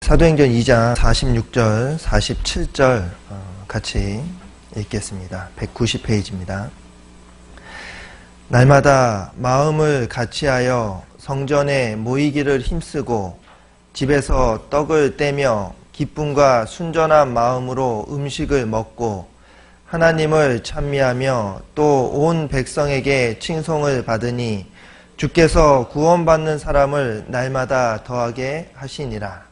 사도행전 2장 46절, 47절 같이 읽겠습니다. 190페이지입니다. 날마다 마음을 같이하여 성전에 모이기를 힘쓰고 집에서 떡을 떼며 기쁨과 순전한 마음으로 음식을 먹고 하나님을 찬미하며 또 온 백성에게 칭송을 받으니 주께서 구원받는 사람을 날마다 더하게 하시니라.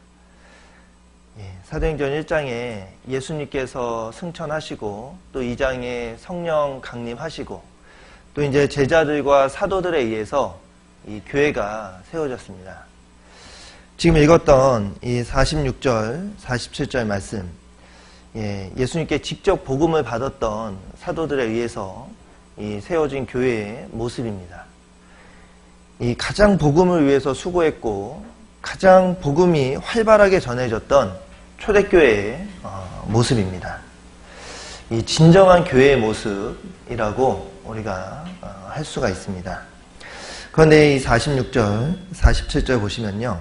사도행전 1장에 예수님께서 승천하시고 또 2장에 성령 강림하시고 또 이제 제자들과 사도들에 의해서 이 교회가 세워졌습니다. 지금 읽었던 이 46절, 47절 말씀, 예수님께 직접 복음을 받았던 사도들에 의해서 이 세워진 교회의 모습입니다. 이 가장 복음을 위해서 수고했고 가장 복음이 활발하게 전해졌던 초대교회의 모습입니다. 이 진정한 교회의 모습이라고 우리가 할 수가 있습니다. 그런데 이 46절, 47절 보시면요.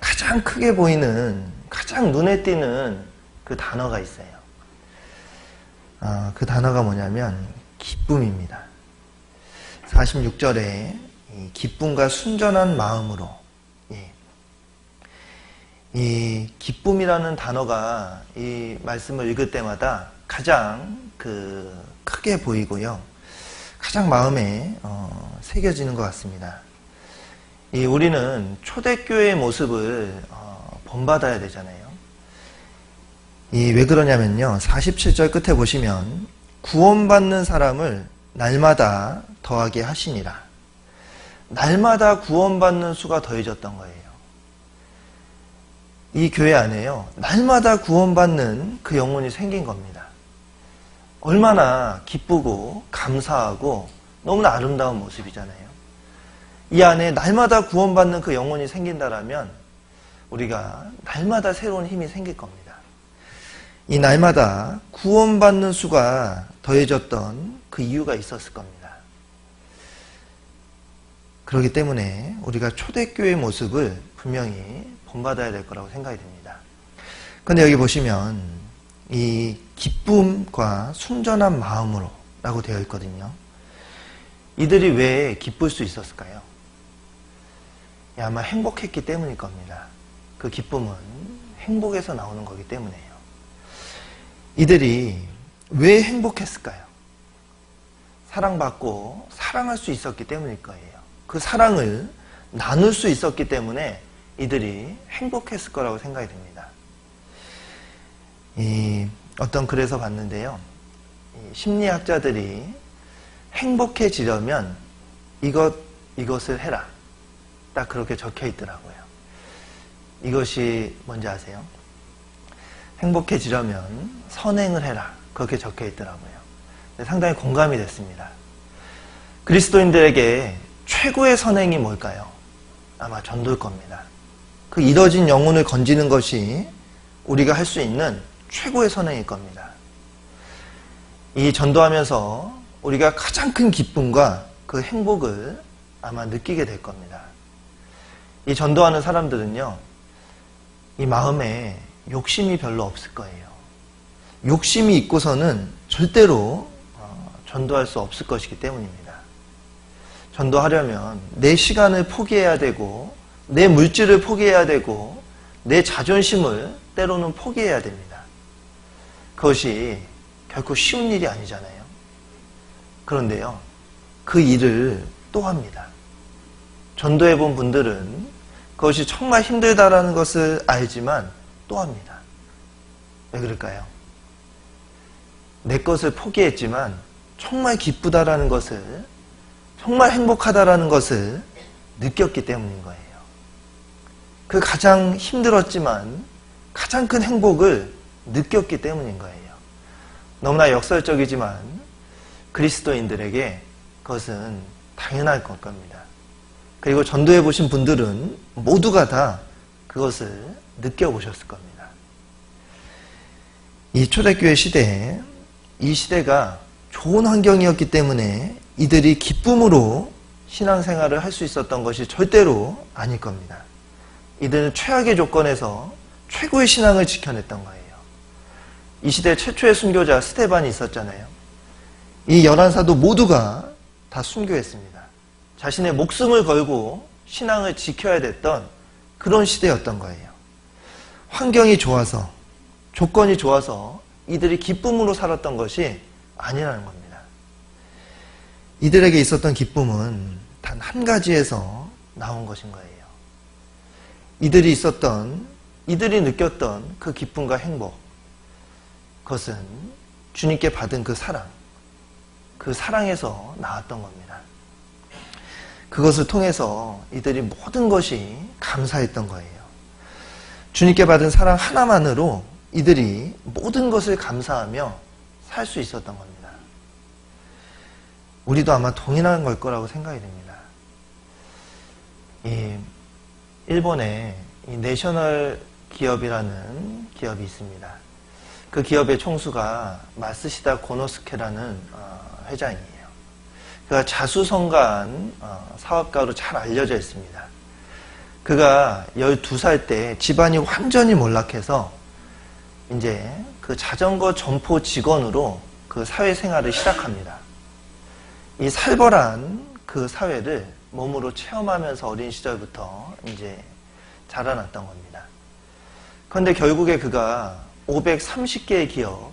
가장 크게 보이는, 가장 눈에 띄는 그 단어가 있어요. 그 단어가 뭐냐면 기쁨입니다. 46절에 기쁨과 순전한 마음으로, 이 기쁨이라는 단어가 이 말씀을 읽을 때마다 가장 크게 보이고요. 가장 마음에 새겨지는 것 같습니다. 우리는 초대교회의 모습을 본받아야 되잖아요. 왜 그러냐면요. 47절 끝에 보시면 구원받는 사람을 날마다 더하게 하시니라. 날마다 구원받는 수가 더해졌던 거예요. 이 교회 안에요. 날마다 구원받는 그 영혼이 생긴 겁니다. 얼마나 기쁘고 감사하고 너무나 아름다운 모습이잖아요. 이 안에 날마다 구원받는 그 영혼이 생긴다라면 우리가 날마다 새로운 힘이 생길 겁니다. 이 날마다 구원받는 수가 더해졌던 그 이유가 있었을 겁니다. 그렇기 때문에 우리가 초대교회의 모습을 분명히 본받아야 될 거라고 생각이 됩니다. 그런데 여기 보시면 이 기쁨과 순전한 마음으로 라고 되어 있거든요. 이들이 왜 기쁠 수 있었을까요? 아마 행복했기 때문일 겁니다. 그 기쁨은 행복에서 나오는 거기 때문에요. 이들이 왜 행복했을까요? 사랑받고 사랑할 수 있었기 때문일 거예요. 그 사랑을 나눌 수 있었기 때문에 이들이 행복했을 거라고 생각이 됩니다. 어떤 글에서 봤는데요. 심리학자들이 행복해지려면 이것을 해라. 딱 그렇게 적혀 있더라고요. 이것이 뭔지 아세요? 행복해지려면 선행을 해라. 그렇게 적혀 있더라고요. 상당히 공감이 됐습니다. 그리스도인들에게 최고의 선행이 뭘까요? 아마 전도일 겁니다. 그 잃어진 영혼을 건지는 것이 우리가 할 수 있는 최고의 선행일 겁니다. 이 전도하면서 우리가 가장 큰 기쁨과 그 행복을 아마 느끼게 될 겁니다. 이 전도하는 사람들은요, 이 마음에 욕심이 별로 없을 거예요. 욕심이 있고서는 절대로 전도할 수 없을 것이기 때문입니다. 전도하려면 내 시간을 포기해야 되고 내 물질을 포기해야 되고 내 자존심을 때로는 포기해야 됩니다. 그것이 결코 쉬운 일이 아니잖아요. 그런데요, 그 일을 또 합니다. 전도해 본 분들은 그것이 정말 힘들다라는 것을 알지만 또 합니다. 왜 그럴까요? 내 것을 포기했지만 정말 기쁘다라는 것을, 정말 행복하다라는 것을 느꼈기 때문인 거예요. 그 가장 힘들었지만 가장 큰 행복을 느꼈기 때문인 거예요. 너무나 역설적이지만 그리스도인들에게 그것은 당연할 것 겁니다. 그리고 전도해 보신 분들은 모두가 다 그것을 느껴보셨을 겁니다. 이 초대교회 시대에 이 시대가 좋은 환경이었기 때문에 이들이 기쁨으로 신앙생활을 할 수 있었던 것이 절대로 아닐 겁니다. 이들은 최악의 조건에서 최고의 신앙을 지켜냈던 거예요. 이 시대 최초의 순교자 스테반이 있었잖아요. 이 11사도 모두가 다 순교했습니다. 자신의 목숨을 걸고 신앙을 지켜야 됐던 그런 시대였던 거예요. 환경이 좋아서, 조건이 좋아서 이들이 기쁨으로 살았던 것이 아니라는 겁니다. 이들에게 있었던 기쁨은 단 한 가지에서 나온 것인 거예요. 이들이 느꼈던 그 기쁨과 행복, 그것은 주님께 받은 그 사랑에서 나왔던 겁니다. 그것을 통해서 이들이 모든 것이 감사했던 거예요. 주님께 받은 사랑 하나만으로 이들이 모든 것을 감사하며 살 수 있었던 겁니다. 우리도 아마 동일한 걸 거라고 생각이 됩니다. 일본에 내셔널 기업이라는 기업이 있습니다. 그 기업의 총수가 마쓰시다 고노스케라는 회장이에요. 그가 자수성가한 사업가로 잘 알려져 있습니다. 그가 12살 때 집안이 완전히 몰락해서 이제 그 자전거 점포 직원으로 그 사회생활을 시작합니다. 이 살벌한 그 사회를 몸으로 체험하면서 어린 시절부터 이제 자라났던 겁니다. 그런데 결국에 그가 530개의 기업,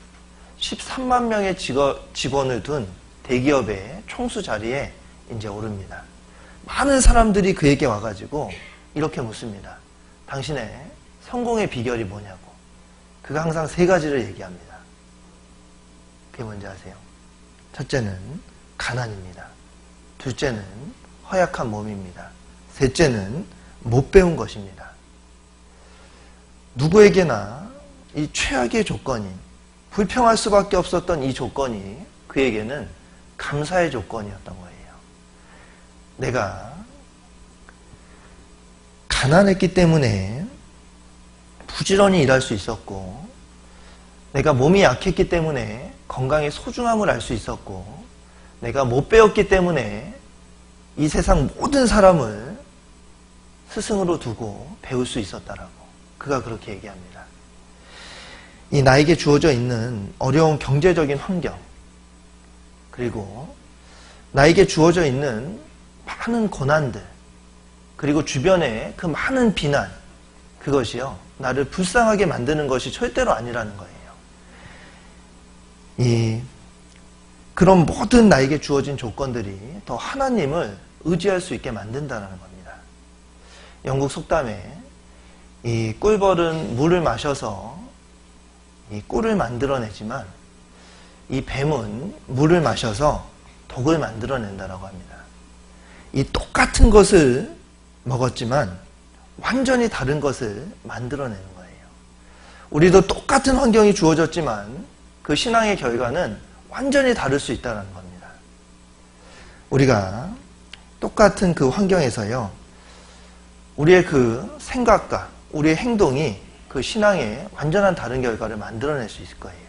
13만 명의 직원을 둔 대기업의 총수 자리에 이제 오릅니다. 많은 사람들이 그에게 와가지고 이렇게 묻습니다. 당신의 성공의 비결이 뭐냐고. 그가 항상 3가지를 얘기합니다. 그게 뭔지 아세요? 첫째는 가난입니다. 둘째는 허약한 몸입니다. 셋째는 못 배운 것입니다. 누구에게나 이 최악의 조건인, 불평할 수밖에 없었던 이 조건이 그에게는 감사의 조건이었던 거예요. 내가 가난했기 때문에 부지런히 일할 수 있었고, 내가 몸이 약했기 때문에 건강의 소중함을 알 수 있었고, 내가 못 배웠기 때문에 이 세상 모든 사람을 스승으로 두고 배울 수 있었다라고 그가 그렇게 얘기합니다. 이 나에게 주어져 있는 어려운 경제적인 환경, 그리고 나에게 주어져 있는 많은 고난들, 그리고 주변의 그 많은 비난, 그것이요, 나를 불쌍하게 만드는 것이 절대로 아니라는 거예요. 그런 모든 나에게 주어진 조건들이 더 하나님을 의지할 수 있게 만든다는 겁니다. 영국 속담에 이 꿀벌은 물을 마셔서 이 꿀을 만들어내지만 이 뱀은 물을 마셔서 독을 만들어낸다라고 합니다. 이 똑같은 것을 먹었지만 완전히 다른 것을 만들어내는 거예요. 우리도 똑같은 환경이 주어졌지만 그 신앙의 결과는 완전히 다를 수 있다는 겁니다. 우리가 똑같은 그 환경에서요, 우리의 그 생각과 우리의 행동이 그 신앙의 완전한 다른 결과를 만들어낼 수 있을 거예요.